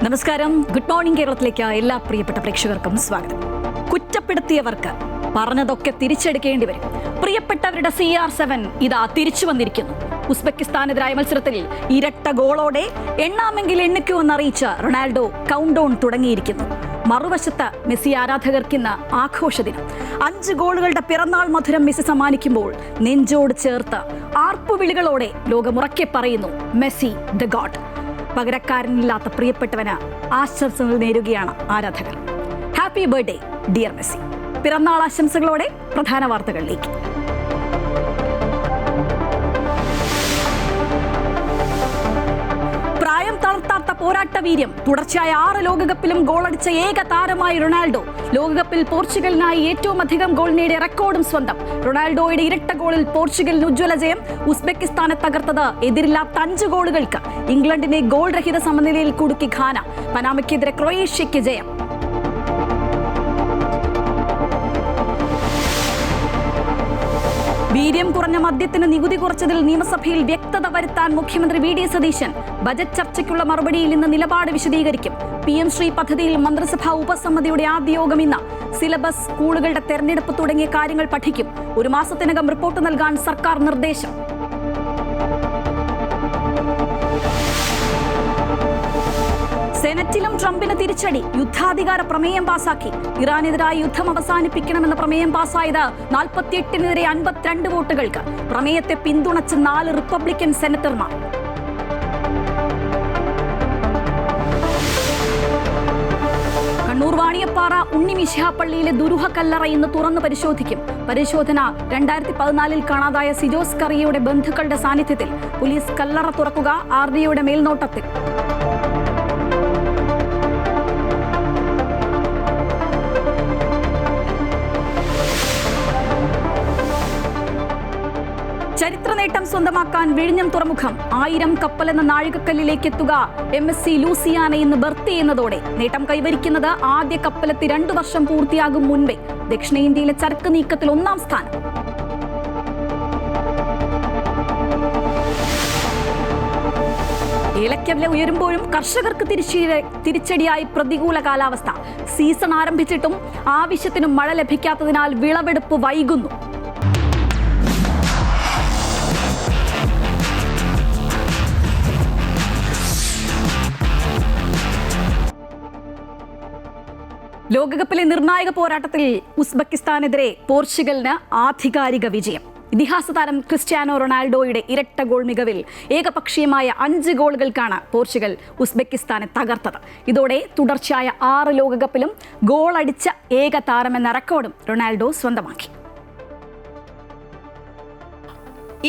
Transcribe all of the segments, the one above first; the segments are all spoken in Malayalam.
നമസ്കാരം, ഗുഡ് മോർണിംഗ് കേരളത്തിലേക്ക് എല്ലാ പ്രിയപ്പെട്ട പ്രേക്ഷകർക്കും സ്വാഗതം. കുറ്റപ്പെടുത്തിയവർക്ക് പറഞ്ഞതൊക്കെ തിരിച്ചെടുക്കേണ്ടി വരും. പ്രിയപ്പെട്ടവരുടെ CR7 ഇതാ തിരിച്ചു വന്നിരിക്കുന്നു. ഉസ്ബെക്കിസ്ഥാനെതിരായ മത്സരത്തിൽ ഇരട്ട ഗോളോടെ എണ്ണാമെങ്കിൽ എണ്ണിക്കൂ എന്നറിയിച്ച് റൊണാൾഡോ കൗണ്ട് ഡൗൺ തുടങ്ങിയിരിക്കുന്നു. മറുവശത്ത് മെസ്സി ആരാധകർക്കിന്ന് ആഘോഷദിനം. 5 ഗോളുകളുടെ പിറന്നാൾ മധുരം മെസ്സി സമ്മാനിക്കുമ്പോൾ നെഞ്ചോട് ചേർത്ത് ആർപ്പുവിളികളോടെ ലോകമുറക്കെ പറയുന്നു മെസ്സി ദ ഗോഡ്. പകരക്കാരനില്ലാത്ത പ്രിയപ്പെട്ടവന് ആശംസകൾ നേരുകയാണ് ആരാധകർ. Happy birthday dear Messi. പിറന്നാൾ ആശംസകളോടെ പ്രധാന വാർത്തകളിലേക്ക്. പ്രായം തളർത്താത്ത പോരാട്ട വീര്യം. തുടർച്ചയായ 6 ലോകകപ്പിലും ഗോളടിച്ച ഏക താരമായി റൊണാൾഡോ. ലോകകപ്പിൽ പോർച്ചുഗലിനായി ഏറ്റവും അധികം ഗോൾ നേടിയ റെക്കോർഡും സ്വന്തം. റൊണാൾഡോയുടെ ഇരട്ട ഗോളിൽ പോർച്ചുഗലിന് ഉജ്ജ്വല ജയം. ഉസ്ബെക്കിസ്ഥാനെ തകർത്തത് എതിരില്ലാത്ത 5 ഗോളുകൾക്ക്. ഇംഗ്ലണ്ടിനെ ഗോൾ രഹിത സമനിലയിൽ കുടുക്കി ഘാന. പനാമയ്ക്കെതിരെ ക്രൊയേഷ്യയ്ക്ക് ജയം. വീര്യം കുറഞ്ഞ മദ്യത്തിന് നികുതി കുറച്ചതിൽ നിയമസഭയിൽ വ്യക്തത വരുത്താൻ മുഖ്യമന്ത്രി VD സതീശൻ. ബജറ്റ് ചർച്ചയ്ക്കുള്ള മറുപടിയിൽ ഇന്ന് നിലപാട് വിശദീകരിക്കും. PM ശ്രീ പദ്ധതിയിൽ മന്ത്രിസഭാ ഉപസമിതിയുടെ ആദ്യ യോഗം ഇന്ന്. സിലബസ്, സ്കൂളുകളുടെ തെരഞ്ഞെടുപ്പ് തുടങ്ങിയ കാര്യങ്ങൾ പഠിക്കും. 1 മാസത്തിനകം റിപ്പോർട്ട് നൽകാൻ സർക്കാർ നിർദ്ദേശം. സെനറ്റിലും ട്രംപിന് തിരിച്ചടി. യുദ്ധാധികാര പ്രമേയം പാസാക്കി. ഇറാനെതിരായ യുദ്ധം അവസാനിപ്പിക്കണമെന്ന പ്രമേയം പാസായത് 48-നെതിരെ 52 വോട്ടുകൾക്ക്. പ്രമേയത്തെ പിന്തുണച്ച് 4 റിപ്പബ്ലിക്കൻ സെനറ്റർമാർ. കണ്ണൂർ വാണിയപ്പാറ ഉണ്ണിമിശിഹാപ്പള്ളിയിലെ ദുരൂഹ കല്ലറ ഇന്ന് തുറന്നു പരിശോധിക്കും. പരിശോധന 2014 കാണാതായ സിജോസ് കറിയയുടെ ബന്ധുക്കളുടെ സാന്നിധ്യത്തിൽ. പോലീസ് കല്ലറ തുറക്കുക RDOയുടെ മേൽനോട്ടത്തിൽ. ചരിത്ര നേട്ടം സ്വന്തമാക്കാൻ വിഴിഞ്ഞം തുറമുഖം. 1000 കപ്പലെന്ന നാഴികക്കല്ലിലേക്ക് എത്തുക. MSC ലൂസിയാന ഇന്ന് ബർത്ത് ചെയ്യുന്നതോടെ നേട്ടം കൈവരിക്കുന്നത് ആദ്യ കപ്പലെത്തി 2 വർഷം പൂർത്തിയാകും മുൻപേ. ദക്ഷിണേന്ത്യയിലെ ചരക്ക് നീക്കത്തിൽ 1-ാം സ്ഥാനം. ഏലക്കവില ഉയരുമ്പോഴും കർഷകർക്ക് തിരിച്ചടിയായി പ്രതികൂല കാലാവസ്ഥ. സീസൺ ആരംഭിച്ചിട്ടും ആവശ്യത്തിനും മഴ ലഭിക്കാത്തതിനാൽ വിളവെടുപ്പ് വൈകുന്നു. ലോകകപ്പിലെ നിർണായക പോരാട്ടത്തിൽ ഉസ്ബെക്കിസ്ഥാനെതിരെ പോർച്ചുഗലിന് ആധികാരിക വിജയം. ഇതിഹാസ താരം ക്രിസ്ത്യാനോ റൊണാൾഡോയുടെ ഇരട്ട ഗോൾ മികവിൽ ഏകപക്ഷീയമായ 5 ഗോളുകൾക്കാണ് പോർച്ചുഗൽ ഉസ്ബെക്കിസ്ഥാനെ തകർത്തത്. ഇതോടെ തുടർച്ചയായ 6 ലോകകപ്പിലും ഗോൾ അടിച്ച ഏക താരമെന്ന റെക്കോർഡും റൊണാൾഡോ സ്വന്തമാക്കി.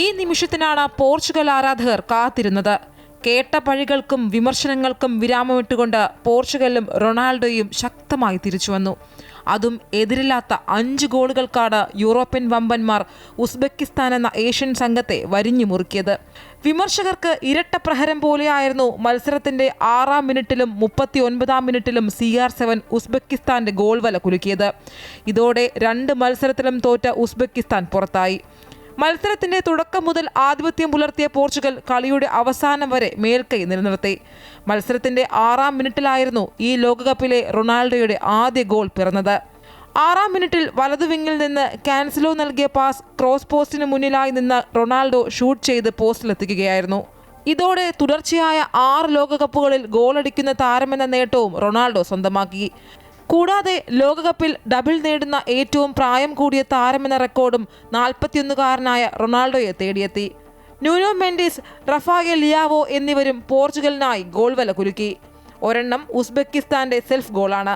ഈ നിമിഷത്തിനാണ് പോർച്ചുഗൽ ആരാധകർ കാത്തിരുന്നത്. കേട്ട പഴികൾക്കും വിമർശനങ്ങൾക്കും വിരാമമിട്ടുകൊണ്ട് പോർച്ചുഗലും റൊണാൾഡോയും ശക്തമായി തിരിച്ചുവന്നു. അതും എതിരില്ലാത്ത 5 ഗോളുകൾക്കാണ് യൂറോപ്യൻ വമ്പന്മാർ ഉസ്ബെക്കിസ്ഥാൻ എന്ന ഏഷ്യൻ സംഘത്തെ വരിഞ്ഞു മുറുക്കിയത്. വിമർശകർക്ക് ഇരട്ട പ്രഹരം പോലെയായിരുന്നു മത്സരത്തിന്റെ 6-ാം മിനിറ്റിലും 39-ാം മിനിറ്റിലും CR7 ഉസ്ബെക്കിസ്ഥാന്റെ ഗോൾ വല കുലുക്കിയത്. ഇതോടെ 2 മത്സരത്തിലും തോറ്റ ഉസ്ബെക്കിസ്ഥാൻ പുറത്തായി. മത്സരത്തിന്റെ തുടക്കം മുതൽ ആധിപത്യം പുലർത്തിയ പോർച്ചുഗൽ കളിയുടെ അവസാനം വരെ മേൽക്കൈ നിലനിർത്തി. മത്സരത്തിന്റെ 6-ാം മിനിറ്റിലായിരുന്നു ഈ ലോകകപ്പിലെ റൊണാൾഡോയുടെ ആദ്യ ഗോൾ പിറന്നത്. 6-ാം മിനിറ്റിൽ വലതുവിങ്ങിൽ നിന്ന് കാൻസിലോ നൽകിയ പാസ് ക്രോസ് പോസ്റ്റിന് മുന്നിലായി നിന്ന് റൊണാൾഡോ ഷൂട്ട് ചെയ്ത് പോസ്റ്റിലെത്തിക്കുകയായിരുന്നു. ഇതോടെ തുടർച്ചയായ 6 ലോകകപ്പുകളിൽ ഗോളടിക്കുന്ന താരമെന്ന നേട്ടവും റൊണാൾഡോ സ്വന്തമാക്കി. കൂടാതെ ലോകകപ്പിൽ ഡബിൾ നേടുന്ന ഏറ്റവും പ്രായം കൂടിയ താരമെന്ന റെക്കോർഡും 41-കാരനായ റൊണാൾഡോയെ തേടിയെത്തി. ന്യൂനോ മെൻഡിസ്, റഫായേൽ ലിയാവോ എന്നിവരും പോർച്ചുഗലിനായി ഗോൾ വല കുലുക്കി. ഒരെണ്ണം ഉസ്ബെക്കിസ്ഥാന്റെ സെൽഫ് ഗോളാണ്.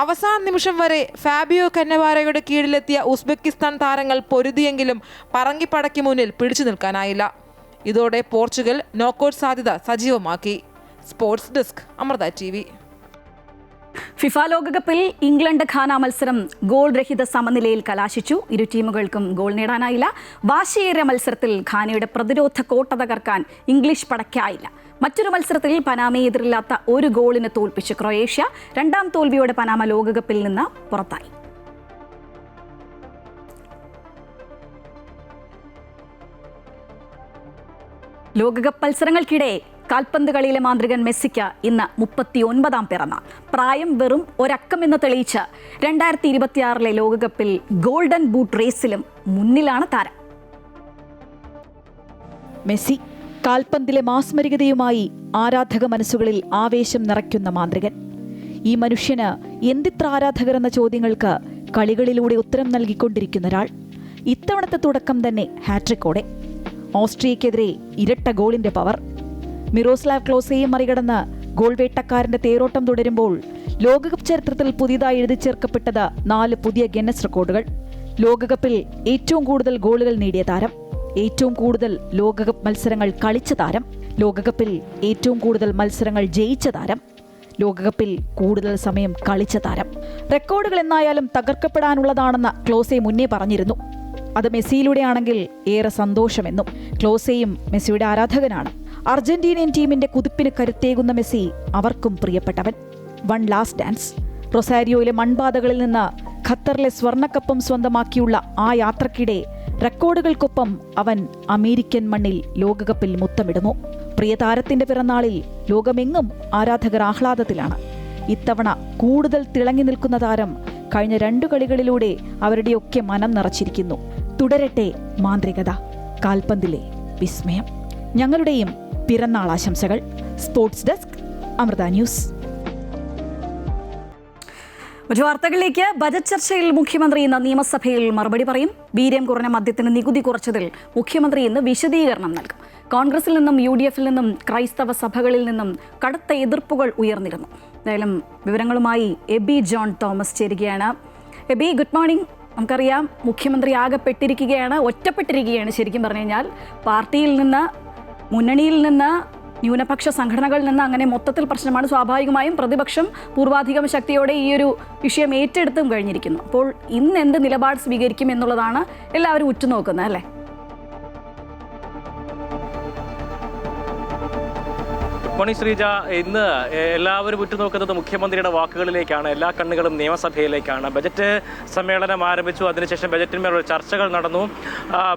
അവസാന നിമിഷം വരെ ഫാബിയോ കന്നവാരയുടെ കീഴിലെത്തിയ ഉസ്ബെക്കിസ്ഥാൻ താരങ്ങൾ പൊരുതിയെങ്കിലും പറങ്കിപ്പടയ്ക്ക് മുന്നിൽ പിടിച്ചു നിൽക്കാനായില്ല. ഇതോടെ പോർച്ചുഗൽ നോക്കൌട്ട് സാധ്യത സജീവമാക്കി. Sports desk, Amrita TV. FIFA ലോകകപ്പിൽ ഇംഗ്ലണ്ട് ഘാന മത്സരം ഗോൾ രഹിത സമനിലയിൽ കലാശിച്ചു. ഇരു ടീമുകൾക്കും ഗോൾ നേടാനായില്ല. വാശിയേറിയ മത്സരത്തിൽ ഘാനയുടെ പ്രതിരോധ കോട്ട തകർക്കാൻ ഇംഗ്ലീഷ് പടയ്ക്കായില്ല. മറ്റൊരു മത്സരത്തിൽ പനാമയെ എതിരില്ലാത്ത 1 ഗോളിന് തോൽപ്പിച്ച് ക്രൊയേഷ്യ. 2ാം തോൽവിയോടെ പനാമ ലോകകപ്പിൽ നിന്ന് പുറത്തായി. ലോകകപ്പ് മത്സരങ്ങൾക്കിടെ കാൽപന്ത് കളിയിലെ മാന്ത്രികൻ മെസ്സിക്ക് ഇന്ന് 39-ാം പിറന്നാൾ. പ്രായം വെറും ഒരക്കമെന്ന് തെളിയിച്ച് 2026 ലോകകപ്പിൽ ഗോൾഡൻ ബൂട്ട് റേസിലും മുന്നിലാണ് താരം. മെസ്സി കാൽപന്തിലെ മാസ്മരികതയുമായി ആരാധക മനസ്സുകളിൽ ആവേശം നിറയ്ക്കുന്ന മാന്ത്രികൻ. ഈ മനുഷ്യന് എന്തിത്ര ആരാധകർ എന്ന ചോദ്യങ്ങൾക്ക് കളികളിലൂടെ ഉത്തരം നൽകിക്കൊണ്ടിരിക്കുന്ന ഒരാൾ. ഇത്തവണത്തെ തുടക്കം തന്നെ ഹാട്രിക്കോടെ. ഓസ്ട്രിയക്കെതിരെ ഇരട്ട ഗോളിന്റെ പവർ. മിറോസ്ലാവ് ക്ലോസയെ മറികടന്ന് ഗോൾ വേട്ടക്കാരന്റെ തേരോട്ടം തുടരുമ്പോൾ ലോകകപ്പ് ചരിത്രത്തിൽ പുതിയതായി എഴുതി ചേർക്കപ്പെട്ടത് 4 പുതിയ ഗിന്നസ് റെക്കോർഡുകൾ. ലോകകപ്പിൽ ഏറ്റവും കൂടുതൽ ഗോളുകൾ നേടിയ താരം, ഏറ്റവും കൂടുതൽ ലോകകപ്പ് മത്സരങ്ങൾ കളിച്ച താരം, ലോകകപ്പിൽ ഏറ്റവും കൂടുതൽ മത്സരങ്ങൾ ജയിച്ച താരം, ലോകകപ്പിൽ കൂടുതൽ സമയം കളിച്ച താരം. റെക്കോർഡുകൾ എന്നായാലും തകർക്കപ്പെടാനുള്ളതാണെന്ന് ക്ലോസെ മുന്നേ പറഞ്ഞിരുന്നു. അത് മെസ്സിയിലൂടെയാണെങ്കിൽ ഏറെ സന്തോഷമെന്നും. ക്ലോസയും മെസ്സിയുടെ ആരാധകനാണ്. അർജന്റീനിയൻ ടീമിന്റെ കുതിപ്പിന് കരുത്തേകുന്ന മെസ്സി അവർക്കും പ്രിയപ്പെട്ടവൻ. One last dance. റൊസാരിയോയിലെ മൺപാതകളിൽ നിന്ന് ഖത്തറിലെ സ്വർണ്ണക്കപ്പം സ്വന്തമാക്കിയുള്ള ആ യാത്രക്കിടെ റെക്കോർഡുകൾക്കൊപ്പം അവൻ അമേരിക്കൻ മണ്ണിൽ ലോകകപ്പിൽ മുത്തമിടുമോ? പ്രിയ താരത്തിന്റെ പിറന്നാളിൽ ലോകമെങ്ങും ആരാധകർ ആഹ്ലാദത്തിലാണ്. ഇത്തവണ കൂടുതൽ തിളങ്ങി നിൽക്കുന്ന താരം കഴിഞ്ഞ 2 കളികളിലൂടെ അവരുടെയൊക്കെ മനം നിറച്ചിരിക്കുന്നു. തുടരട്ടെ മാന്ത്രികത, കാൽപന്തിലെ വിസ്മയം. ഞങ്ങളുടെയും പിറന്നാൾ ആശംസകൾ. Sports desk, Amrita news. മറ്റു വാർത്തകളിലേക്ക്. ബജറ്റ് ചർച്ചയിൽ മുഖ്യമന്ത്രി ഇന്ന് നിയമസഭയിൽ മറുപടി പറയും. വീര്യം കുറഞ്ഞ മദ്യത്തിന് നികുതി കുറച്ചതിൽ മുഖ്യമന്ത്രി ഇന്ന് വിശദീകരണം നൽകും. കോൺഗ്രസിൽ നിന്നും UDF-ൽ നിന്നും ക്രൈസ്തവ സഭകളിൽ നിന്നും കടുത്ത എതിർപ്പുകൾ ഉയർന്നിരുന്നു. എന്തായാലും വിവരങ്ങളുമായി എബി ജോൺ തോമസ് ചേരുകയാണ്. Eby, good morning. നമുക്കറിയാം മുഖ്യമന്ത്രി ആകെപ്പെട്ടിരിക്കുകയാണ്, ഒറ്റപ്പെട്ടിരിക്കുകയാണ്. ശരിക്കും പറഞ്ഞു കഴിഞ്ഞാൽ പാർട്ടിയിൽ നിന്ന്, മുന്നണിയിൽ നിന്ന്, ന്യൂനപക്ഷ സംഘടനകളിൽ നിന്ന് അങ്ങനെ മൊത്തത്തിൽ പ്രശ്നമാണ്. സ്വാഭാവികമായും പ്രതിപക്ഷം പൂർവാധികം ശക്തിയോടെ ഈ ഒരു വിഷയം ഏറ്റെടുത്തും കഴിഞ്ഞിരിക്കുന്നു. അപ്പോൾ ഇന്ന് എന്ത് നിലപാട് സ്വീകരിക്കും എന്നുള്ളതാണ് എല്ലാവരും ഉറ്റുനോക്കുന്നത്, അല്ലേ? മണി ശ്രീജ, ഇന്ന് എല്ലാവരും ഉറ്റുനോക്കുന്നത് മുഖ്യമന്ത്രിയുടെ വാക്കുകളിലേക്കാണ്. എല്ലാ കണ്ണുകളും നിയമസഭയിലേക്കാണ്. ബജറ്റ് സമ്മേളനം ആരംഭിച്ചു. അതിനുശേഷം ബജറ്റിന്മേലുള്ള ചർച്ചകൾ നടന്നു.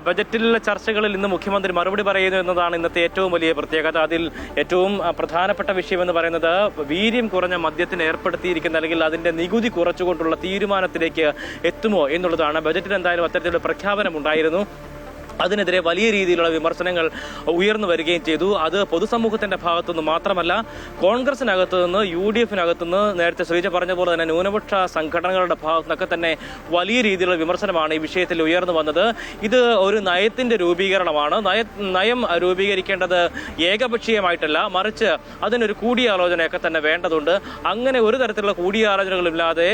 ബജറ്റിലെ ചർച്ചകളിൽ ഇന്ന് മുഖ്യമന്ത്രി മറുപടി പറയുന്നു എന്നതാണ് ഇന്നത്തെ ഏറ്റവും വലിയ പ്രത്യേകത. അതിൽ ഏറ്റവും പ്രധാനപ്പെട്ട വിഷയമെന്ന് പറയുന്നത് വീര്യം കുറഞ്ഞ മദ്യത്തിന് ഏർപ്പെടുത്തിയിരിക്കുന്ന അല്ലെങ്കിൽ അതിൻ്റെ നികുതി കുറച്ചുകൊണ്ടുള്ള തീരുമാനത്തിലേക്ക് എത്തുമോ എന്നുള്ളതാണ്. ബജറ്റിൽ എന്തായാലും അത്തരത്തിലുള്ള പ്രഖ്യാപനമുണ്ടായിരുന്നു. അതിനെതിരെ വലിയ രീതിയിലുള്ള വിമർശനങ്ങൾ ഉയർന്നു വരികയും ചെയ്തു. അത് പൊതുസമൂഹത്തിന്റെ ഭാഗത്തുനിന്ന് മാത്രമല്ല, കോൺഗ്രസിനകത്തു നിന്ന്, UDF-നകത്തു നിന്ന്, നേരത്തെ ശ്രീജ പറഞ്ഞ പോലെ തന്നെ ന്യൂനപക്ഷ സംഘടനകളുടെ ഭാഗത്തു നിന്നൊക്കെ തന്നെ വലിയ രീതിയിലുള്ള വിമർശനമാണ് ഈ വിഷയത്തിൽ ഉയർന്നു വന്നത്. ഇത് ഒരു നയത്തിന്റെ രൂപീകരണമാണ്. നയം രൂപീകരിക്കേണ്ടത് ഏകപക്ഷീയമായിട്ടല്ല, മറിച്ച് അതിനൊരു കൂടിയാലോചനയൊക്കെ തന്നെ വേണ്ടതുണ്ട്. അങ്ങനെ ഒരു തരത്തിലുള്ള കൂടിയാലോചനകളില്ലാതെ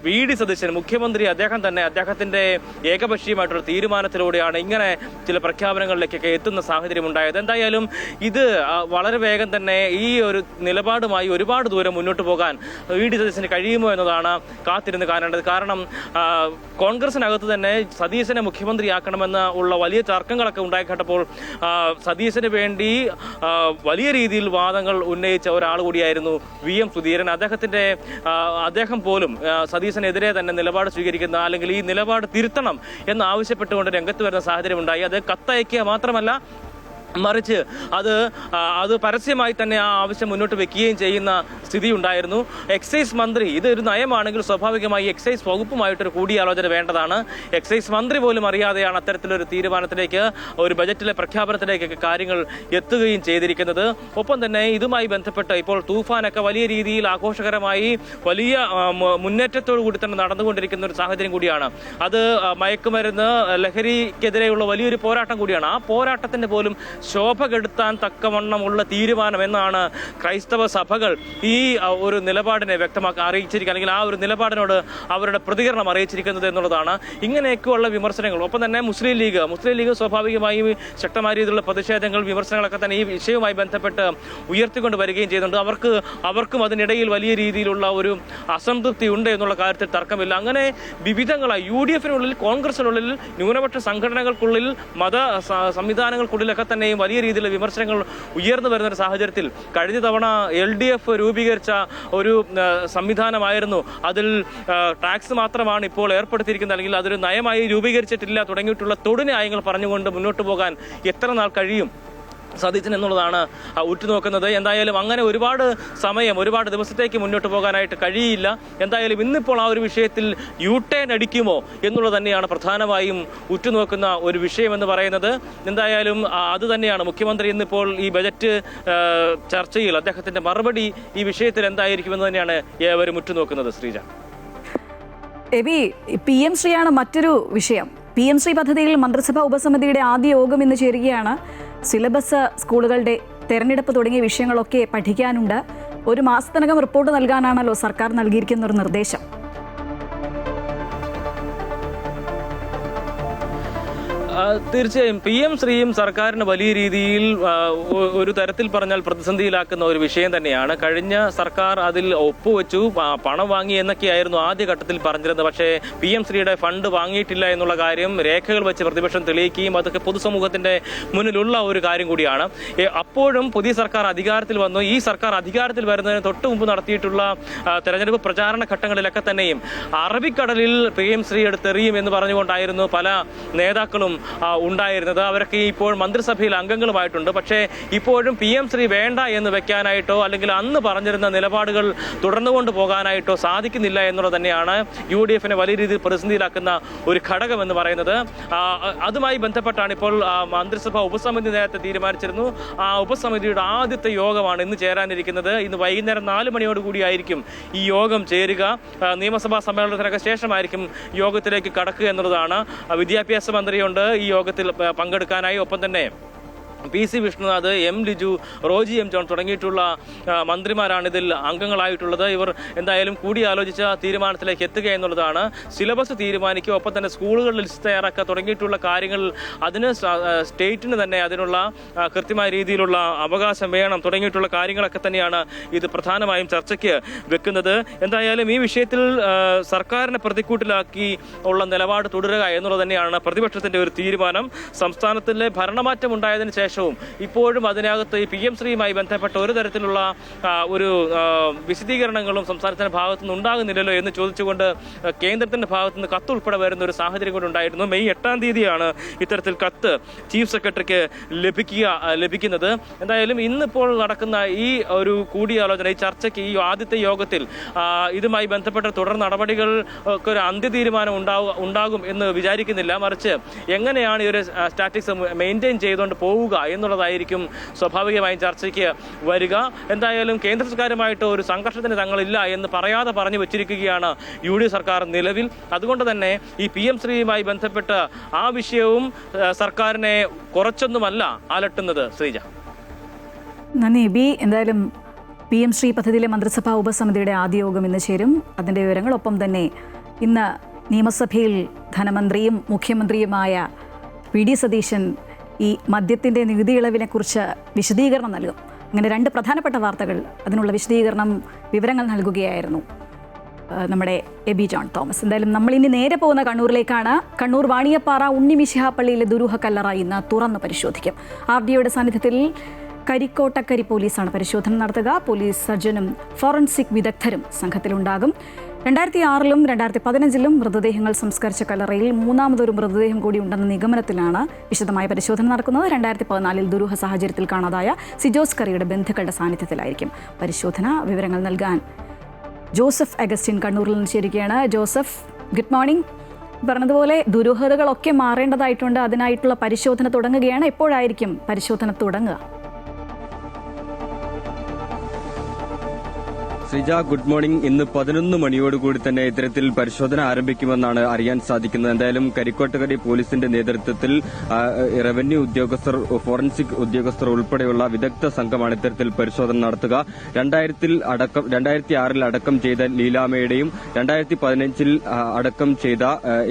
VD സതീശൻ മുഖ്യമന്ത്രി അദ്ദേഹത്തിന്റെ ഏകപക്ഷീയമായിട്ടുള്ള തീരുമാനത്തിലൂടെയാണ് ഇങ്ങനെ ചില പ്രഖ്യാപനങ്ങളിലേക്കൊക്കെ എത്തുന്ന സാഹചര്യം ഉണ്ടായത്. എന്തായാലും ഇത് വളരെ വേഗം തന്നെ ഈ ഒരു നിലപാടുമായി ഒരുപാട് ദൂരം മുന്നോട്ട് പോകാൻ VD സതീശന് കഴിയുമോ എന്നതാണ് കാത്തിരുന്ന് കാണേണ്ടത്. കാരണം കോൺഗ്രസിനകത്ത് തന്നെ സതീശനെ മുഖ്യമന്ത്രിയാക്കണമെന്ന് ഉള്ള വലിയ തർക്കങ്ങളൊക്കെ ഉണ്ടായിക്കട്ടപ്പോൾ സതീശന് വേണ്ടി വലിയ രീതിയിൽ വാദങ്ങൾ ഉന്നയിച്ച ഒരാൾ കൂടിയായിരുന്നു VM സുധീരൻ. അദ്ദേഹം പോലും സതീശനെതിരെ തന്നെ നിലപാട് സ്വീകരിക്കുന്ന, അല്ലെങ്കിൽ ഈ നിലപാട് തിരുത്തണം എന്നാവശ്യപ്പെട്ടുകൊണ്ട് രംഗത്ത് വരുന്ന സാഹചര്യം ഉണ്ടായി. അത് കത്തയക്കുക മാത്രമല്ല, മറിച്ച് അത് പരസ്യമായി തന്നെ ആ ആവശ്യം മുന്നോട്ട് വെക്കുകയും ചെയ്യുന്ന സ്ഥിതി ഉണ്ടായിരുന്നു. എക്സൈസ് മന്ത്രി, ഇതൊരു നയമാണെങ്കിൽ സ്വാഭാവികമായി എക്സൈസ് വകുപ്പുമായിട്ടൊരു കൂടിയാലോചന വേണ്ടതാണ്. എക്സൈസ് മന്ത്രി പോലും അറിയാതെയാണ് അത്തരത്തിലൊരു തീരുമാനത്തിലേക്ക്, ഒരു ബജറ്റിലെ പ്രഖ്യാപനത്തിലേക്കൊക്കെ കാര്യങ്ങൾ എത്തുകയും ചെയ്തിരിക്കുന്നത്. ഒപ്പം തന്നെ ഇതുമായി ബന്ധപ്പെട്ട് ഇപ്പോൾ തൂഫാനൊക്കെ വലിയ രീതിയിൽ ആഘോഷകരമായി വലിയ മുന്നേറ്റത്തോടു കൂടി തന്നെ നടന്നുകൊണ്ടിരിക്കുന്ന ഒരു സാഹചര്യം കൂടിയാണ്. അത് മയക്കുമരുന്ന്, ലഹരിക്കെതിരെയുള്ള വലിയൊരു പോരാട്ടം കൂടിയാണ്. ആ പോരാട്ടത്തിന് പോലും ശോഭ കെടുത്താൻ തക്കവണ്ണമുള്ള തീരുമാനം എന്നാണ് ക്രൈസ്തവ സഭകൾ ഈ ഒരു നിലപാടിനെ അറിയിച്ചിരിക്കുക, അല്ലെങ്കിൽ ആ ഒരു നിലപാടിനോട് അവരുടെ പ്രതികരണം അറിയിച്ചിരിക്കുന്നത് എന്നുള്ളതാണ്. ഇങ്ങനെയൊക്കെയുള്ള വിമർശനങ്ങൾ. ഒപ്പം തന്നെ മുസ്ലിം ലീഗ് സ്വാഭാവികമായും ശക്തമായ രീതിയിലുള്ള പ്രതിഷേധങ്ങൾ, വിമർശനങ്ങളൊക്കെ തന്നെ ഈ വിഷയവുമായി ബന്ധപ്പെട്ട് ഉയർത്തിക്കൊണ്ട് വരികയും ചെയ്യുന്നുണ്ട്. അവർക്കും അതിനിടയിൽ വലിയ രീതിയിലുള്ള ഒരു അസംതൃപ്തി ഉണ്ട് എന്നുള്ള കാര്യത്തിൽ തർക്കമില്ല. അങ്ങനെ വിവിധങ്ങളായി UDF-നുള്ളിൽ, കോൺഗ്രസിനുള്ളിൽ, ന്യൂനപക്ഷ സംഘടനകൾക്കുള്ളിൽ, മത സംവിധാനങ്ങൾക്കുള്ളിലൊക്കെ തന്നെയും വലിയ രീതിയിലുള്ള വിമർശനങ്ങൾ ഉയർന്നു വരുന്ന ഒരു സാഹചര്യത്തിൽ കഴിഞ്ഞ തവണ LDF രൂപീകരിച്ച ഒരു സംവിധാനമായിരുന്നു. അതിൽ ടാക്സ് മാത്രമാണ് ഇപ്പോൾ ഏർപ്പെടുത്തിയിരിക്കുന്നത്, അല്ലെങ്കിൽ അതൊരു നയമായി രൂപീകരിച്ചിട്ടില്ല തുടങ്ങിയിട്ടുള്ള തൊടുന്യായങ്ങൾ പറഞ്ഞുകൊണ്ട് മുന്നോട്ട് പോകാൻ എത്ര നാൾ കഴിയും? സാധിച്ചു എന്നുള്ളതാണ് ഉറ്റുനോക്കുന്നത്. എന്തായാലും അങ്ങനെ ഒരുപാട് സമയം, ഒരുപാട് ദിവസത്തേക്ക് മുന്നോട്ട് പോകാനായിട്ട് കഴിയില്ല. എന്തായാലും ഇന്നിപ്പോൾ ആ ഒരു വിഷയത്തിൽ യു-ടേൺ അടിക്കുമോ എന്നുള്ളത് തന്നെയാണ് പ്രധാനമായും ഉറ്റുനോക്കുന്ന ഒരു വിഷയമെന്ന് പറയുന്നത്. എന്തായാലും അത് തന്നെയാണ് മുഖ്യമന്ത്രി ഇന്നിപ്പോൾ ഈ ബജറ്റ് ചർച്ചയിൽ അദ്ദേഹത്തിന്റെ മറുപടി ഈ വിഷയത്തിൽ എന്തായിരിക്കുമെന്ന് തന്നെയാണ് ഏവരും ഉറ്റുനോക്കുന്നത്. ശ്രീജ, എബി, PM ശ്രീയാണ് മറ്റൊരു വിഷയം. PM ശ്രീ പദ്ധതിയിൽ മന്ത്രിസഭാ ഉപസമിതിയുടെ ആദ്യ യോഗം ഇന്ന് ചേരുകയാണ്. സിലബസ്, സ്കൂളുകളുടെ തെരഞ്ഞെടുപ്പ് തുടങ്ങിയ വിഷയങ്ങളൊക്കെ പഠിക്കാനുണ്ട്. ഒരു മാസത്തിനകം റിപ്പോർട്ട് നൽകാനാണല്ലോ സർക്കാർ നൽകിയിരിക്കുന്ന ഒരു നിർദ്ദേശം. തീർച്ചയായും PM ശ്രീയും സർക്കാരിന് വലിയ രീതിയിൽ ഒരു തരത്തിൽ പറഞ്ഞാൽ പ്രതിസന്ധിയിലാക്കുന്ന ഒരു വിഷയം തന്നെയാണ്. കഴിഞ്ഞ സർക്കാർ അതിൽ ഒപ്പുവെച്ചു, പണം വാങ്ങി എന്നൊക്കെയായിരുന്നു ആദ്യഘട്ടത്തിൽ പറഞ്ഞിരുന്നത്. പക്ഷേ PM ശ്രീയുടെ ഫണ്ട് വാങ്ങിയിട്ടില്ല എന്നുള്ള കാര്യം രേഖകൾ വെച്ച് പ്രതിപക്ഷം തെളിയിക്കുകയും അതൊക്കെ പൊതുസമൂഹത്തിന്റെ മുന്നിലുള്ള ഒരു കാര്യം കൂടിയാണ്. അപ്പോഴും പുതിയ സർക്കാർ അധികാരത്തിൽ വന്നു. ഈ സർക്കാർ അധികാരത്തിൽ വരുന്നതിന് തൊട്ട് മുമ്പ് നടത്തിയിട്ടുള്ള തെരഞ്ഞെടുപ്പ് പ്രചാരണ ഘട്ടങ്ങളിലൊക്കെ തന്നെയും അറബിക്കടലിൽ PM ശ്രീ എടുത്തെറിയും എന്ന് പറഞ്ഞുകൊണ്ടായിരുന്നു പല നേതാക്കളും ഉണ്ടായിരുന്നത്. അവരൊക്കെ ഇപ്പോൾ മന്ത്രിസഭയിൽ അംഗങ്ങളുമായിട്ടുണ്ട്. പക്ഷേ ഇപ്പോഴും PM ശ്രീ വേണ്ട എന്ന് വെക്കാനായിട്ടോ അല്ലെങ്കിൽ അന്ന് പറഞ്ഞിരുന്ന നിലപാടുകൾ തുടർന്നുകൊണ്ട് പോകാനായിട്ടോ സാധിക്കുന്നില്ല എന്നുള്ളത് തന്നെയാണ് UDF-നെ വലിയ രീതിയിൽ പ്രതിസന്ധിയിലാക്കുന്ന ഒരു ഘടകം എന്ന് പറയുന്നത്. അതുമായി ബന്ധപ്പെട്ടാണ് ഇപ്പോൾ മന്ത്രിസഭ ഉപസമിതി നേരത്തെ തീരുമാനിച്ചിരുന്നു. ആ ഉപസമിതിയുടെ ആദ്യത്തെ യോഗമാണ് ഇന്ന് ചേരാനിരിക്കുന്നത്. ഇന്ന് വൈകുന്നേരം 4 മണിയോടുകൂടിയായിരിക്കും ഈ യോഗം ചേരുക. നിയമസഭാ സമ്മേളനത്തിനൊക്കെ ശേഷമായിരിക്കും യോഗത്തിലേക്ക് കടക്കുക എന്നുള്ളതാണ്. വിദ്യാഭ്യാസ മന്ത്രിയുണ്ട് ഈ യോഗത്തിൽ പങ്കെടുക്കാനായി. ഒപ്പം തന്നെ PC Vishnunath, M Liju, Roji M John തുടങ്ങിയിട്ടുള്ള മന്ത്രിമാരാണ് ഇതിൽ അംഗങ്ങളായിട്ടുള്ളത്. ഇവർ എന്തായാലും കൂടിയാലോചിച്ച തീരുമാനത്തിലേക്ക് എത്തുക എന്നുള്ളതാണ്. സിലബസ് തീരുമാനിക്കുക, ഒപ്പം തന്നെ സ്കൂളുകളിൽ ലിസ്റ്റ് തയ്യാറാക്കുക തുടങ്ങിയിട്ടുള്ള കാര്യങ്ങൾ അതിന് സ്റ്റേറ്റിന് തന്നെ അതിനുള്ള കൃത്യമായ രീതിയിലുള്ള അവകാശം വേണം തുടങ്ങിയിട്ടുള്ള കാര്യങ്ങളൊക്കെ തന്നെയാണ് ഇത് പ്രധാനമായും ചർച്ചയ്ക്ക് വെക്കുന്നത്. എന്തായാലും ഈ വിഷയത്തിൽ സർക്കാരിനെ പ്രതിക്കൂട്ടിലാക്കി ഉള്ള നിലപാട് തുടരുക എന്നുള്ളത് തന്നെയാണ് പ്രതിപക്ഷത്തിന്റെ ഒരു തീരുമാനം. സംസ്ഥാനത്തിലെ ഭരണമാറ്റം ഉണ്ടായതിനു ശേഷം ഇപ്പോഴും അതിനകത്ത് ഈ PM ശ്രീയുമായി ബന്ധപ്പെട്ട ഒരു തരത്തിലുള്ള ഒരു വിശദീകരണങ്ങളും സംസ്ഥാനത്തിന്റെ ഭാഗത്തുനിന്ന് ഉണ്ടാകുന്നില്ലല്ലോ എന്ന് ചോദിച്ചുകൊണ്ട് കേന്ദ്രത്തിന്റെ ഭാഗത്തുനിന്ന് കത്ത് ഉൾപ്പെടെ വരുന്ന ഒരു സാഹചര്യം കൂടെ ഉണ്ടായിരുന്നു. മെയ് 8-ാം തീയതിയാണ് ഇത്തരത്തിൽ കത്ത് ചീഫ് സെക്രട്ടറിക്ക് ലഭിക്കുന്നത്. എന്തായാലും ഇന്നിപ്പോൾ നടക്കുന്ന ഈ ഒരു കൂടിയാലോചന, ഈ ചർച്ചയ്ക്ക്, ഈ ആദ്യത്തെ യോഗത്തിൽ ഇതുമായി ബന്ധപ്പെട്ട തുടർ നടപടികൾക്ക് ഒരു അന്ത്യ തീരുമാനം ഉണ്ടാകും എന്ന് വിചാരിക്കുന്നില്ല. മറിച്ച് എങ്ങനെയാണ് ഈ ഒരു സ്റ്റാറ്റിക്സ് മെയിൻറ്റെയിൻ ചെയ്തുകൊണ്ട് പോവുക എന്നുള്ളതായിരിക്കും സ്വാഭാവികമായും ചർച്ചയ്ക്ക് വരിക. എന്തായാലും കേന്ദ്ര സർക്കാരുമായിട്ട് ഒരു സംഘർഷത്തിന് തങ്ങളില്ല എന്ന് പറയാതെ പറഞ്ഞു വെച്ചിരിക്കുകയാണ് UDF സർക്കാർ നിലവിൽ. അതുകൊണ്ട് തന്നെ ഈ PM ശ്രീയുമായി ബന്ധപ്പെട്ട് ആ വിഷയവും സർക്കാരിനെ കുറച്ചൊന്നുമല്ല അലട്ടുന്നത്. ശ്രീജ, നന്ദി ബി. എന്തായാലും PM ശ്രീ പദ്ധതിയിലെ മന്ത്രിസഭാ ഉപസമിതിയുടെ ആദ്യ യോഗം ഇന്ന് ചേരും. അതിൻ്റെ വിവരങ്ങളൊപ്പം തന്നെ ഇന്ന് നിയമസഭയിൽ ധനമന്ത്രിയും മുഖ്യമന്ത്രിയുമായ VD സതീശൻ ഈ മദ്യത്തിൻ്റെ നികുതി ഇളവിനെക്കുറിച്ച് വിശദീകരണം നൽകും. അങ്ങനെ 2 പ്രധാനപ്പെട്ട വാർത്തകൾ, അതിനുള്ള വിവരങ്ങൾ നൽകുകയായിരുന്നു നമ്മുടെ എബി ജോൺ തോമസ്. എന്തായാലും നമ്മളിനി നേരെ പോകുന്ന കണ്ണൂരിലേക്കാണ്. കണ്ണൂർ വാണിയപ്പാറ ഉണ്ണിമിശിഹ പള്ളിയിലെ ദുരൂഹ കല്ലറ ഇന്ന് തുറന്ന് പരിശോധിക്കും. RDOയുടെ സാന്നിധ്യത്തിൽ കരിക്കോട്ടക്കരി പോലീസാണ് പരിശോധന നടത്തുക. പോലീസ് സർജനും ഫോറൻസിക് വിദഗ്ധരും സംഘത്തിലുണ്ടാകും. 2006-ലും 2015-ലും മൃതദേഹങ്ങൾ സംസ്കരിച്ച കല്ലറയിൽ മൂന്നാമതൊരു മൃതദേഹം കൂടി ഉണ്ടെന്ന നിഗമനത്തിലാണ് വിശദമായ പരിശോധന നടക്കുന്നത്. 2014-ൽ ദുരൂഹ സാഹചര്യത്തിൽ കാണാതായ സിജോസ് കറിയുടെ ബന്ധുക്കളുടെ സാന്നിധ്യത്തിലായിരിക്കും പരിശോധന. വിവരങ്ങൾ നൽകാൻ ജോസഫ് അഗസ്റ്റിൻ കണ്ണൂരിൽ നിന്ന് ചേരുകയാണ്. Joseph, good morning. പറഞ്ഞതുപോലെ ദുരൂഹതകളൊക്കെ മാറേണ്ടതായിട്ടുണ്ട്. അതിനായിട്ടുള്ള പരിശോധന തുടങ്ങുകയാണ്. എപ്പോഴായിരിക്കും പരിശോധന തുടങ്ങുക? Sreeja, good morning. ഇന്ന് 11 മണിയോടുകൂടി തന്നെ ഇത്തരത്തിൽ പരിശോധന ആരംഭിക്കുമെന്നാണ് അറിയാൻ സാധിക്കുന്നത്. എന്തായാലും കരിക്കോട്ടക്കരി പോലീസിന്റെ നേതൃത്വത്തിൽ റവന്യൂ ഉദ്യോഗസ്ഥർ, ഫോറൻസിക് ഉദ്യോഗസ്ഥർ ഉൾപ്പെടെയുള്ള വിദഗ്ധ സംഘമാണ് ഇത്തരത്തിൽ പരിശോധന നടത്തുക. 2006-ൽ അടക്കം ചെയ്ത ലീലാമയുടെയും 2015-ൽ അടക്കം ചെയ്ത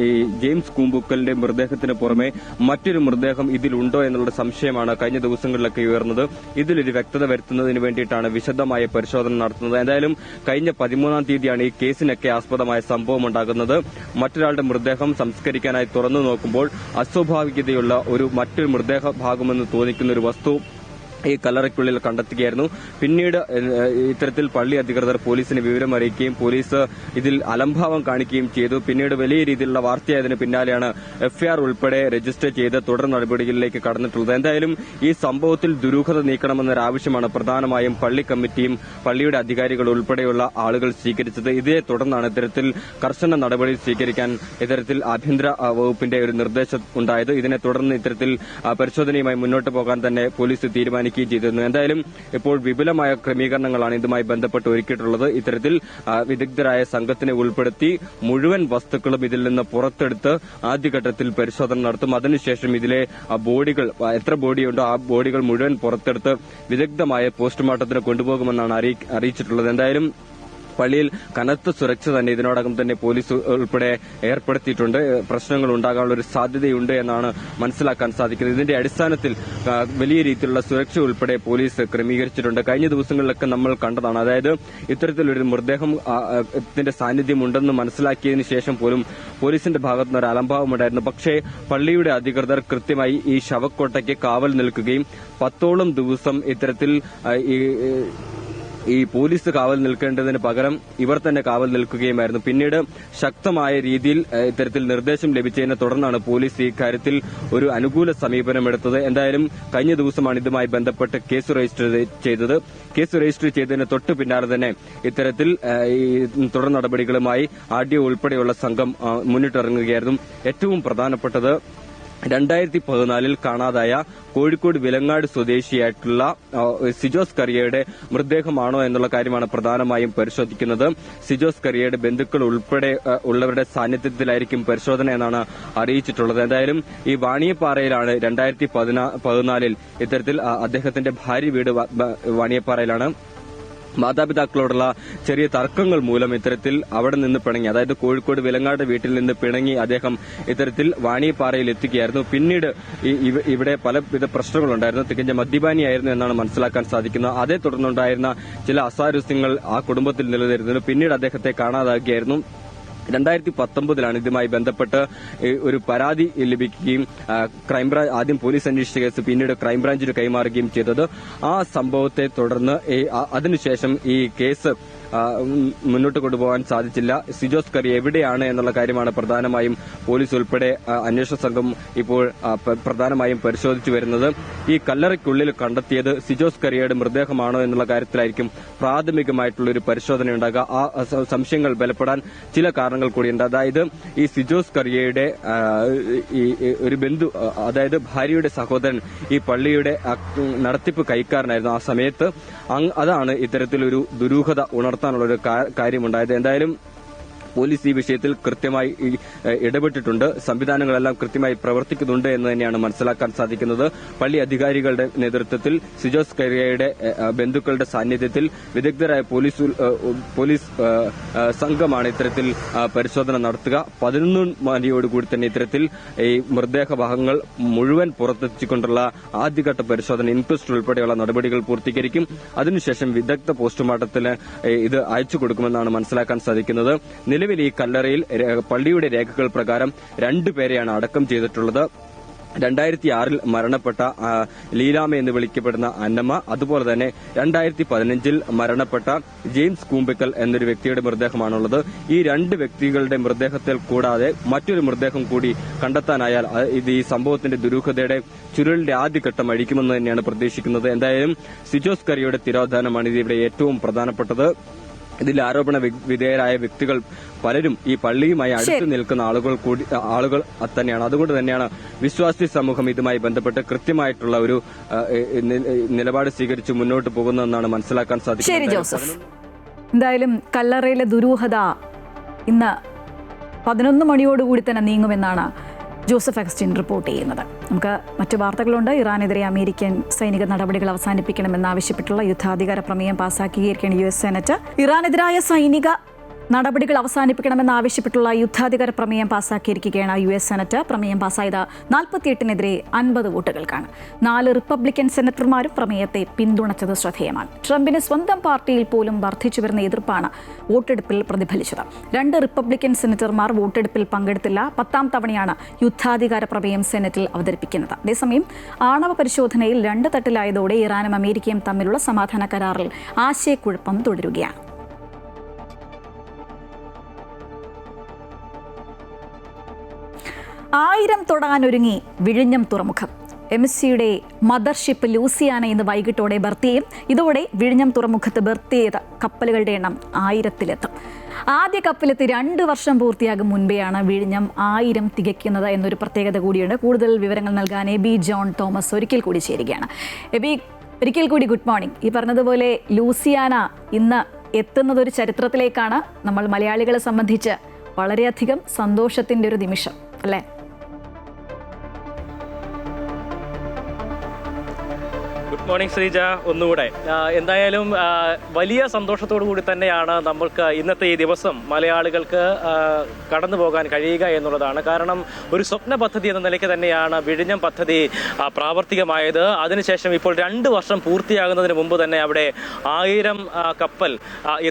ഈ ജെയിംസ് കൂമ്പുക്കലിന്റെ മൃതദേഹത്തിന് പുറമെ മറ്റൊരു മൃതദേഹം ഇതിലുണ്ടോ എന്നുള്ള സംശയമാണ് കഴിഞ്ഞ ദിവസങ്ങളിലൊക്കെ ഉയർന്നത്. ഇതിലൊരു വ്യക്തത വരുത്തുന്നതിന് വേണ്ടിയിട്ടാണ് വിശദമായ പരിശോധന നടത്തുന്നത്. എന്തായാലും കഴിഞ്ഞ 13-ാം തീയതിയാണ് ഈ കേസിനൊക്കെ ആസ്പദമായ സംഭവം ഉണ്ടാകുന്നത്. മറ്റൊരാളുടെ മൃതദേഹം സംസ്കരിക്കാനായി തുറന്നു നോക്കുമ്പോൾ അസ്വാഭാവികതയുള്ള മറ്റൊരു മൃതദേഹ ഭാഗമെന്ന് തോന്നിക്കുന്ന ഒരു വസ്തു ഈ കല്ലറയ്ക്കുള്ളിൽ കണ്ടെത്തുകയായിരുന്നു. പിന്നീട് ഇത്തരത്തിൽ പള്ളി അധികൃതർ പോലീസിന് വിവരം അറിയിക്കുകയും പോലീസ് ഇതിൽ അലംഭാവം കാണിക്കുകയും ചെയ്തു. പിന്നീട് വലിയ രീതിയിലുള്ള വാർത്തയായതിനു പിന്നാലെയാണ് എഫ്ഐആർ ഉൾപ്പെടെ രജിസ്റ്റർ ചെയ്ത് തുടർ നടപടികളിലേക്ക് കടന്നിട്ടുള്ളത്. എന്തായാലും ഈ സംഭവത്തിൽ ദുരൂഹത നീക്കണമെന്നൊരാവശ്യമാണ് പ്രധാനമായും പള്ളി കമ്മിറ്റിയും പള്ളിയുടെ അധികാരികൾ ഉൾപ്പെടെയുള്ള ആളുകൾ സ്വീകരിച്ചത്. ഇതേ തുടർന്നാണ് ഇത്തരത്തിൽ കർശന നടപടി സ്വീകരിക്കാൻ ഇത്തരത്തിൽ ആഭ്യന്തര വകുപ്പിന്റെ ഒരു നിർദ്ദേശം ഉണ്ടായത്. ഇതിനെ തുടർന്ന് ഇത്തരത്തിൽ പരിശോധനയുമായി മുന്നോട്ട് പോകാൻ തന്നെ പോലീസ് തീരുമാനിക്കുകയും ചെയ്തിരുന്നു. എന്തായാലും ഇപ്പോൾ വിപുലമായ ക്രമീകരണങ്ങളാണ് ഇതുമായി ബന്ധപ്പെട്ട് ഒരുക്കിയിട്ടുള്ളത്. ഇത്തരത്തിൽ വിദഗ്ധരായ സംഘത്തിനെ ഉൾപ്പെടുത്തി മുഴുവൻ വസ്തുക്കളും ഇതിൽ നിന്ന് പുറത്തെടുത്ത് ആദ്യഘട്ടത്തിൽ പരിശോധന നടത്തും. അതിനുശേഷം ഇതിലെ ബോഡികൾ എത്ര ബോഡിയുണ്ടോ ആ ബോഡികൾ മുഴുവൻ പുറത്തെടുത്ത് വിദഗ്ധമായ പോസ്റ്റ്മോർട്ടത്തിന് കൊണ്ടുപോകുമെന്നാണ് അറിയിച്ചിട്ടുള്ളത്. എന്തായാലും പള്ളിയിൽ കനത്ത സുരക്ഷ തന്നെ ഇതിനോടകം തന്നെ പോലീസ് ഉൾപ്പെടെ ഏർപ്പെടുത്തിയിട്ടുണ്ട്. പ്രശ്നങ്ങൾ ഉണ്ടാകാനുള്ള ഒരു സാധ്യതയുണ്ട് എന്നാണ് മനസ്സിലാക്കാൻ സാധിക്കുന്നത്. ഇതിന്റെ അടിസ്ഥാനത്തിൽ വലിയ രീതിയിലുള്ള സുരക്ഷ ഉൾപ്പെടെ പോലീസ് ക്രമീകരിച്ചിട്ടുണ്ട്. കഴിഞ്ഞ ദിവസങ്ങളിലൊക്കെ നമ്മൾ കണ്ടതാണ്. അതായത് ഇത്തരത്തിലൊരു മൃതദേഹത്തിന്റെ സാന്നിധ്യം ഉണ്ടെന്ന് മനസ്സിലാക്കിയതിനു ശേഷം പോലും പോലീസിന്റെ ഭാഗത്തുനിന്ന് ഒരു അലംഭാവമുണ്ടായിരുന്നു. പക്ഷേ പള്ളിയുടെ അധികൃതർ കൃത്യമായി ഈ ശവക്കോട്ടയ്ക്ക് കാവൽ നിൽക്കുകയും 10ഓളം ദിവസം ഇത്തരത്തിൽ ഈ പോലീസ് കാവൽ നിൽക്കേണ്ടതിന് പകരം ഇവർ തന്നെ കാവൽ നിൽക്കുകയുമായിരുന്നു. പിന്നീട് ശക്തമായ രീതിയിൽ ഇത്തരത്തിൽ നിർദ്ദേശം ലഭിച്ചതിനെ തുടർന്നാണ് പോലീസ് ഈ കാര്യത്തിൽ ഒരു അനുകൂല സമീപനമെടുത്തത്. എന്തായാലും കഴിഞ്ഞ ദിവസമാണ് ഇതുമായി ബന്ധപ്പെട്ട് കേസ് രജിസ്റ്റർ ചെയ്തത്. കേസ് രജിസ്റ്റർ ചെയ്തതിന് തൊട്ട് പിന്നാലെ തന്നെ ഇത്തരത്തിൽ തുടർ നടപടികളുമായി ആർഡിഒ ഉൾപ്പെടെയുള്ള സംഘം മുന്നിട്ടിറങ്ങുകയായിരുന്നു. ഏറ്റവും പ്രധാനപ്പെട്ടത് 2014 കാണാതായ കോഴിക്കോട് വിലങ്ങാട് സ്വദേശിയായിട്ടുള്ള സിജോസ് കറിയയുടെ മൃതദേഹമാണോ എന്നുള്ള കാര്യമാണ് പ്രധാനമായും പരിശോധിക്കുന്നത്. സിജോസ് കറിയയുടെ ബന്ധുക്കൾ ഉൾപ്പെടെ ഉള്ളവരുടെ സാന്നിധ്യത്തിലായിരിക്കും പരിശോധന എന്നാണ് അറിയിച്ചിട്ടുള്ളത്. എന്തായാലും ഈ വാണിയപ്പാറയിലാണ് 2014 ഇത്തരത്തിൽ അദ്ദേഹത്തിന്റെ ഭാര്യ വീട് വാണിയപ്പാറയിലാണ്. മാതാപിതാക്കളോടുള്ള ചെറിയ തർക്കങ്ങൾ മൂലം ഇത്തരത്തിൽ അവിടെ നിന്ന് പിണങ്ങി, അതായത് കോഴിക്കോട് വിലങ്ങാട് വീട്ടിൽ നിന്ന് പിണങ്ങി അദ്ദേഹം ഇത്തരത്തിൽ വാണിയപ്പാറയിൽ എത്തുകയായിരുന്നു. പിന്നീട് ഇവിടെ പലവിധ പ്രശ്നങ്ങളുണ്ടായിരുന്നു. തികഞ്ഞ മദ്യപാനിയായിരുന്നു എന്നാണ് മനസ്സിലാക്കാൻ സാധിക്കുന്നത്. അതേ തുടർന്നുണ്ടായിരുന്ന ചില അസാരസ്യങ്ങൾ ആ കുടുംബത്തിൽ നിലനിന്നിരുന്നു. പിന്നീട് അദ്ദേഹത്തെ കാണാതാകുകയായിരുന്നു. 2019 ഇതുമായി ബന്ധപ്പെട്ട് ഒരു പരാതി ലഭിക്കുകയും ക്രൈംബ്രാഞ്ച് ആദ്യം പോലീസ് അന്വേഷിച്ച കേസ് പിന്നീട് ക്രൈംബ്രാഞ്ചിന് കൈമാറുകയും ചെയ്തത്. ആ സംഭവത്തെ തുടർന്ന് അതിനുശേഷം ഈ കേസ് മുന്നോട്ട് കൊണ്ടുപോകാൻ സാധിച്ചില്ല. സിജോസ് കറി എവിടെയാണ് എന്നുള്ള കാര്യമാണ് പ്രധാനമായും പോലീസ് ഉൾപ്പെടെ അന്വേഷണ സംഘം ഇപ്പോൾ പ്രധാനമായും പരിശോധിച്ചു വരുന്നത്. ഈ കല്ലറയ്ക്കുള്ളിൽ കണ്ടെത്തിയത് സിജോസ് കറിയയുടെ മൃതദേഹമാണോ എന്നുള്ള കാര്യത്തിലായിരിക്കും പ്രാഥമികമായിട്ടുള്ള ഒരു പരിശോധന ഉണ്ടാകുക. ആ സംശയങ്ങൾ ബലപ്പെടാൻ ചില കാരണങ്ങൾ കൂടിയുണ്ട്. അതായത് ഈ സിജോസ് കറിയയുടെ ഒരു ബന്ധു, അതായത് ഭാര്യയുടെ സഹോദരൻ ഈ പള്ളിയുടെ നടത്തിപ്പ് കൈക്കാരനായിരുന്നു ആ സമയത്ത്. അതാണ് ഇത്തരത്തിലൊരു ദുരൂഹത ഉണർത്താനുള്ള ഒരു കാര്യമുണ്ടായത്. എന്തായാലും പോലീസ് ഈ വിഷയത്തിൽ കൃത്യമായി ഇടപെട്ടിട്ടുണ്ട്. സംവിധാനങ്ങളെല്ലാം കൃത്യമായി പ്രവർത്തിക്കുന്നുണ്ട് എന്ന് തന്നെയാണ് മനസ്സിലാക്കാൻ സാധിക്കുന്നത്. പള്ളി അധികാരികളുടെ നേതൃത്വത്തിൽ സിജോസ് കറിയയുടെ ബന്ധുക്കളുടെ സാന്നിധ്യത്തിൽ വിദഗ്ധരായ പോലീസ് സംഘമാണ് ഇത്തരത്തിൽ പരിശോധന നടത്തുക. 11 മണിയോടുകൂടി തന്നെ ഇത്തരത്തിൽ ഈ മൃതദേഹ ഭാഗങ്ങൾ മുഴുവൻ പുറത്തെത്തിക്കൊണ്ടുള്ള ആദ്യഘട്ട പരിശോധന, ഇൻക്വസ്റ്റ് ഉൾപ്പെടെയുള്ള നടപടികൾ പൂർത്തീകരിക്കും. അതിനുശേഷം വിദഗ്ധ പോസ്റ്റ്മോർട്ടത്തിന് ഇത് അയച്ചു കൊടുക്കുമെന്നാണ് മനസ്സിലാക്കാൻ സാധിക്കുന്നത്. നിലവിൽ ഈ കല്ലറയിൽ പള്ളിയുടെ രേഖകൾ പ്രകാരം 2 പേരെയാണ് അടക്കം ചെയ്തിട്ടുള്ളത്. 2006 മരണപ്പെട്ട ലീലാമ എന്ന് വിളിക്കപ്പെടുന്ന അന്നമ്മ, അതുപോലെ തന്നെ 2015 മരണപ്പെട്ട ജെയിംസ് കൂമ്പിക്കൽ എന്നൊരു വ്യക്തിയുടെ മൃതദേഹമാണുള്ളത്. ഈ 2 വ്യക്തികളുടെ മൃതദേഹത്തിൽ കൂടാതെ മറ്റൊരു മൃതദേഹം കൂടി കണ്ടെത്താനായാൽ ഇത് ഈ സംഭവത്തിന്റെ ദുരൂഹതയുടെ ചുരുളിന്റെ ആദ്യഘട്ടം അഴിക്കുമെന്ന് തന്നെയാണ് പ്രതീക്ഷിക്കുന്നത്. എന്തായാലും സിജോസ് കറിയുടെ തിരോധാനമാണ് ഇതിവിടെ ഏറ്റവും പ്രധാനപ്പെട്ടത്. ഇതിൽ ആരോപണ വിധേയരായ വ്യക്തികൾ പലരും ഈ പള്ളിയുമായി അടുത്ത് നിൽക്കുന്ന ആളുകൾ തന്നെയാണ്. അതുകൊണ്ട് തന്നെയാണ് വിശ്വാസി സമൂഹം ഇതുമായി ബന്ധപ്പെട്ട് കൃത്യമായിട്ടുള്ള ഒരു നിലപാട് സ്വീകരിച്ച് മുന്നോട്ട് പോകുന്നതെന്നാണ് മനസ്സിലാക്കാൻ സാധിക്കുന്നത്. ശരി ജോസഫ്, എന്തായാലും കല്ലറയിലെ ദുരൂഹത ഇന്ന് 11 മണിയോടുകൂടി തന്നെ നീങ്ങുമെന്നാണ് ജോസഫ് അഗസ്റ്റിൻ റിപ്പോർട്ട് ചെയ്യുന്നത്. നമുക്ക് മറ്റു വാർത്തകളുണ്ട്. ഇറാനെതിരെ അമേരിക്കൻ സൈനിക നടപടികൾ അവസാനിപ്പിക്കണമെന്നാവശ്യപ്പെട്ടുള്ള യുദ്ധാധികാര പ്രമേയം പാസാക്കിയിരിക്കുകയാണ് US സെനറ്റ്. ഇറാനെതിരായ സൈനിക നടപടികൾ അവസാനിപ്പിക്കണമെന്നാവശ്യപ്പെട്ടുള്ള യുദ്ധാധികാര പ്രമേയം പാസാക്കിയിരിക്കുകയാണ് US സെനറ്റ്. പ്രമേയം പാസ്സായത് 48-നെതിരെ 50 വോട്ടുകൾക്കാണ്. 4 റിപ്പബ്ലിക്കൻ സെനറ്റർമാരും പ്രമേയത്തെ പിന്തുണച്ചത് ശ്രദ്ധേയമാണ്. ട്രംപിന് സ്വന്തം പാർട്ടിയിൽ പോലും വർദ്ധിച്ചു വരുന്ന എതിർപ്പാണ് വോട്ടെടുപ്പിൽ പ്രതിഫലിച്ചത്. 2 റിപ്പബ്ലിക്കൻ സെനറ്റർമാർ വോട്ടെടുപ്പിൽ പങ്കെടുത്തില്ല. 10ാം തവണയാണ് യുദ്ധാധികാര പ്രമേയം സെനറ്റിൽ അവതരിപ്പിക്കുന്നത്. അതേസമയം ആണവ പരിശോധനയിൽ 2 തട്ടിലായതോടെ ഇറാനും അമേരിക്കയും തമ്മിലുള്ള സമാധാന കരാറിൽ ആശയക്കുഴപ്പം തുടരുകയാണ്. ആയിരം തൊടാനൊരുങ്ങി വിഴിഞ്ഞം തുറമുഖം. MSCയുടെ മദർഷിപ്പ് ലൂസിയാന ഇന്ന് വൈകിട്ടോടെ ബർത്ത് ചെയ്യും. ഇതോടെ വിഴിഞ്ഞം തുറമുഖത്ത് ബർത്ത് ചെയ്ത കപ്പലുകളുടെ എണ്ണം 1000-ലെത്തും. ആദ്യ കപ്പലെത്തി 2 വർഷം പൂർത്തിയാകും മുൻപെയാണ് വിഴിഞ്ഞം 1000 തികയ്ക്കുന്നത് എന്നൊരു പ്രത്യേകത കൂടിയുണ്ട്. കൂടുതൽ വിവരങ്ങൾ നൽകാൻ എബി ജോൺ തോമസ് ഒരിക്കൽ കൂടി ചേരുകയാണ്. എബി, ഒരിക്കൽ കൂടി ഗുഡ് മോർണിംഗ്. ഈ പറഞ്ഞതുപോലെ ലൂസിയാന ഇന്ന് എത്തുന്നതൊരു ചരിത്രത്തിലേക്കാണ്. നമ്മൾ മലയാളികളെ സംബന്ധിച്ച് വളരെയധികം സന്തോഷത്തിൻ്റെ ഒരു നിമിഷം അല്ലേ? Good morning Sreeja. ഒന്നുകൂടെ എന്തായാലും വലിയ സന്തോഷത്തോടു കൂടി തന്നെയാണ് നമ്മൾക്ക് ഇന്നത്തെ ഈ ദിവസം മലയാളികൾക്ക് കടന്നു പോകാൻ കഴിയുക എന്നുള്ളതാണ്. കാരണം ഒരു സ്വപ്ന പദ്ധതി എന്ന നിലയ്ക്ക് തന്നെയാണ് വിഴിഞ്ഞം പദ്ധതി പ്രാവർത്തികമായത്. അതിനുശേഷം ഇപ്പോൾ 2 വർഷം പൂർത്തിയാകുന്നതിന് മുമ്പ് തന്നെ അവിടെ 1000 കപ്പൽ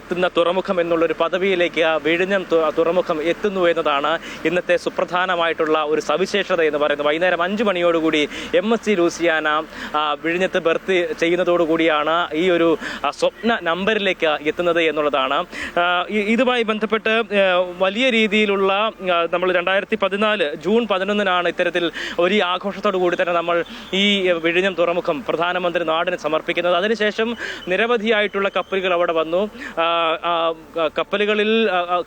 എത്തുന്ന തുറമുഖം എന്നുള്ളൊരു പദവിയിലേക്ക് വിഴിഞ്ഞം തുറമുഖം എത്തുന്നു എന്നതാണ് ഇന്നത്തെ സുപ്രധാനമായിട്ടുള്ള ഒരു സവിശേഷത എന്ന് പറയുന്നത്. വൈകുന്നേരം 5 മണിയോടുകൂടി MSC ലൂസിയാന വിഴിഞ്ഞത്ത് ബർത്ത് ചെയ്യുന്നതോടുകൂടിയാണ് ഈ ഒരു സ്വപ്ന നമ്പറിലേക്ക് എത്തുന്നത് എന്നുള്ളതാണ്. ഇതുമായി ബന്ധപ്പെട്ട് വലിയ രീതിയിലുള്ള നമ്മൾ 2014 ജൂൺ 11 ഇത്തരത്തിൽ ഒരു ആഘോഷത്തോടു കൂടി തന്നെ നമ്മൾ ഈ വിഴിഞ്ഞം തുറമുഖം പ്രധാനമന്ത്രി നാടിന് സമർപ്പിക്കുന്നത്. അതിനുശേഷം നിരവധിയായിട്ടുള്ള കപ്പലുകൾ അവിടെ വന്നു.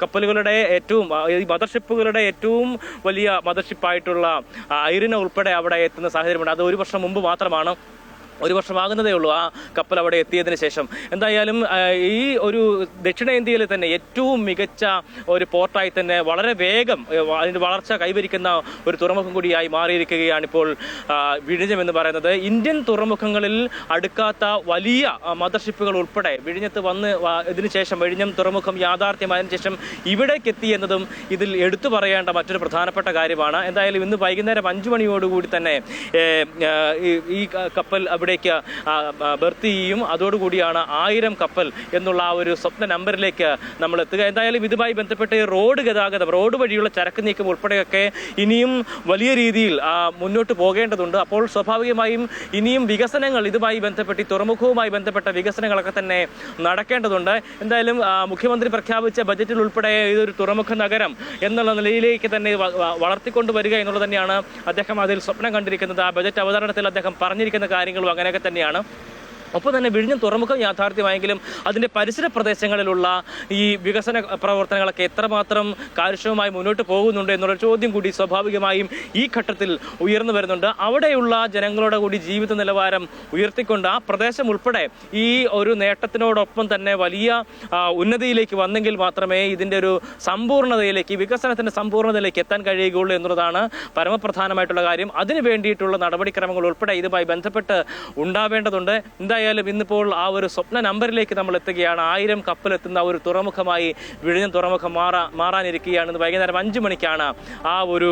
കപ്പലുകളുടെ ഏറ്റവും മദർഷിപ്പുകളുടെ ഏറ്റവും വലിയ മദർഷിപ്പായിട്ടുള്ള ഐറിന ഉൾപ്പെടെ അവിടെ എത്തുന്ന സാഹചര്യമുണ്ട്. അത് 1 വർഷം മുമ്പ് മാത്രമാണ്. 1 വർഷമാകുന്നതേ ഉള്ളൂ ആ കപ്പൽ അവിടെ എത്തിയതിന് ശേഷം. എന്തായാലും ഈ ഒരു ദക്ഷിണേന്ത്യയിൽ തന്നെ ഏറ്റവും മികച്ച ഒരു പോർട്ടായി തന്നെ വളരെ വേഗം അതിൻ്റെ വളർച്ച കൈവരിക്കുന്ന ഒരു തുറമുഖം കൂടിയായി മാറിയിരിക്കുകയാണ് ഇപ്പോൾ വിഴിഞ്ഞം എന്ന് പറയുന്നത്. ഇന്ത്യൻ തുറമുഖങ്ങളിൽ അടുക്കാത്ത വലിയ മദർഷിപ്പുകൾ ഉൾപ്പെടെ വിഴിഞ്ഞത്ത് വന്ന് ഇതിനു ശേഷം വിഴിഞ്ഞം തുറമുഖം യാഥാർത്ഥ്യമായതിനു ശേഷം ഇവിടേക്ക് എത്തി എന്നതും ഇതിൽ എടുത്തു പറയേണ്ട മറ്റൊരു പ്രധാനപ്പെട്ട കാര്യമാണ്. എന്തായാലും ഇന്ന് വൈകുന്നേരം 5 മണിയോടുകൂടി തന്നെ ഈ കപ്പൽ അവിടേക്ക് ബർത്ത് ചെയ്യും. അതോടുകൂടിയാണ് 1000 കപ്പൽ എന്നുള്ള ആ ഒരു സ്വപ്ന നമ്പറിലേക്ക് നമ്മൾ എത്തുക. എന്തായാലും ഇതുമായി ബന്ധപ്പെട്ട് റോഡ് ഗതാഗതം, റോഡ് വഴിയുള്ള ചരക്ക് നീക്കം ഉൾപ്പെടെയൊക്കെ ഇനിയും വലിയ രീതിയിൽ മുന്നോട്ട് പോകേണ്ടതുണ്ട്. അപ്പോൾ സ്വാഭാവികമായും ഇനിയും വികസനങ്ങൾ ഇതുമായി ബന്ധപ്പെട്ട് ഈ തുറമുഖവുമായി ബന്ധപ്പെട്ട വികസനങ്ങളൊക്കെ തന്നെ നടക്കേണ്ടതുണ്ട്. എന്തായാലും മുഖ്യമന്ത്രി പ്രഖ്യാപിച്ച ബജറ്റിൽ ഉൾപ്പെടെ ഇതൊരു തുറമുഖ നഗരം എന്നുള്ള നിലയിലേക്ക് തന്നെ വളർത്തിക്കൊണ്ടുവരിക എന്നുള്ളത് തന്നെയാണ് അദ്ദേഹം അതിൽ സ്വപ്നം കണ്ടിരിക്കുന്നത്. ആ ബജറ്റ് അവതരണത്തിൽ അദ്ദേഹം പറഞ്ഞിരിക്കുന്ന കാര്യങ്ങളും അങ്ങനെയൊക്കെ തന്നെയാണ്. ഒപ്പം തന്നെ വിഴിഞ്ഞം തുറമുഖം യാഥാർത്ഥ്യമായെങ്കിലും അതിൻ്റെ പരിസര പ്രദേശങ്ങളിലുള്ള ഈ വികസന പ്രവർത്തനങ്ങളൊക്കെ എത്രമാത്രം കാര്യക്ഷമമായി മുന്നോട്ട് പോകുന്നുണ്ട് എന്നുള്ള ചോദ്യം കൂടി സ്വാഭാവികമായും ഈ ഘട്ടത്തിൽ ഉയർന്നു വരുന്നുണ്ട്. അവിടെയുള്ള ജനങ്ങളുടെ കൂടി ജീവിത നിലവാരം ഉയർത്തിക്കൊണ്ട് ആ പ്രദേശം ഉൾപ്പെടെ ഈ ഒരു നേട്ടത്തിനോടൊപ്പം തന്നെ വലിയ ഉന്നതിയിലേക്ക് വന്നെങ്കിൽ മാത്രമേ ഇതിൻ്റെ ഒരു സമ്പൂർണ്ണതയിലേക്ക്, വികസനത്തിൻ്റെ സമ്പൂർണ്ണതയിലേക്ക് എത്താൻ കഴിയുകയുള്ളൂ എന്നുള്ളതാണ് പരമപ്രധാനമായിട്ടുള്ള കാര്യം. അതിനു വേണ്ടിയിട്ടുള്ള നടപടിക്രമങ്ങൾ ഉൾപ്പെടെ ഇതുമായി ബന്ധപ്പെട്ട് ഉണ്ടാവേണ്ടതുണ്ട്. എന്തായാലും ഇന്നിപ്പോൾ ആ ഒരു സ്വപ്ന നമ്പറിലേക്ക് നമ്മൾ എത്തുകയാണ്. 1000 കപ്പലെത്തുന്ന ഒരു തുറമുഖമായി വിഴിഞ്ഞം തുറമുഖം മാറാനിരിക്കുകയാണ്. വൈകുന്നേരം 5 മണിക്കാണ് ആ ഒരു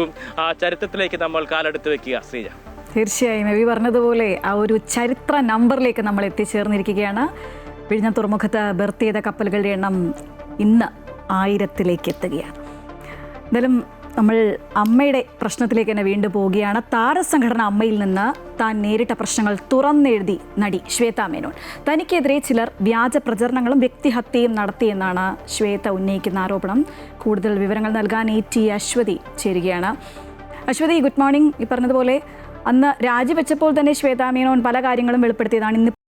ചരിത്രത്തിലേക്ക് നമ്മൾ കാലെടുത്ത് വെക്കുക. ശ്രീജ, തീർച്ചയായും എവി പറഞ്ഞതുപോലെ ആ ഒരു ചരിത്ര നമ്പറിലേക്ക് നമ്മൾ എത്തിച്ചേർന്നിരിക്കുകയാണ്. വിഴിഞ്ഞം തുറമുഖത്ത് ബർത്ത് ചെയ്ത കപ്പലുകളുടെ എണ്ണം ഇന്ന് 1000-ലേക്ക് എത്തുകയാണ്. എന്തായാലും നമ്മൾ അമ്മയുടെ പ്രശ്നത്തിലേക്ക് തന്നെ വീണ്ടും പോവുകയാണ്. താരസംഘടന അമ്മയിൽ നിന്ന് താൻ നേരിട്ട പ്രശ്നങ്ങൾ തുറന്നെഴുതി നടി ശ്വേത മേനോൻ. തനിക്കെതിരെ ചിലർ വ്യാജ പ്രചരണങ്ങളും വ്യക്തിഹത്യയും നടത്തിയെന്നാണ് ശ്വേത ഉന്നയിക്കുന്ന ആരോപണം. കൂടുതൽ വിവരങ്ങൾ നൽകാൻ AT അശ്വതി ചേരുകയാണ്. Aswathy, good morning. ഈ പറഞ്ഞതുപോലെ അന്ന് രാജിവെച്ചപ്പോൾ തന്നെ ശ്വേത മേനോൻ പല കാര്യങ്ങളും വെളിപ്പെടുത്തിയതാണ്. ഇന്ന്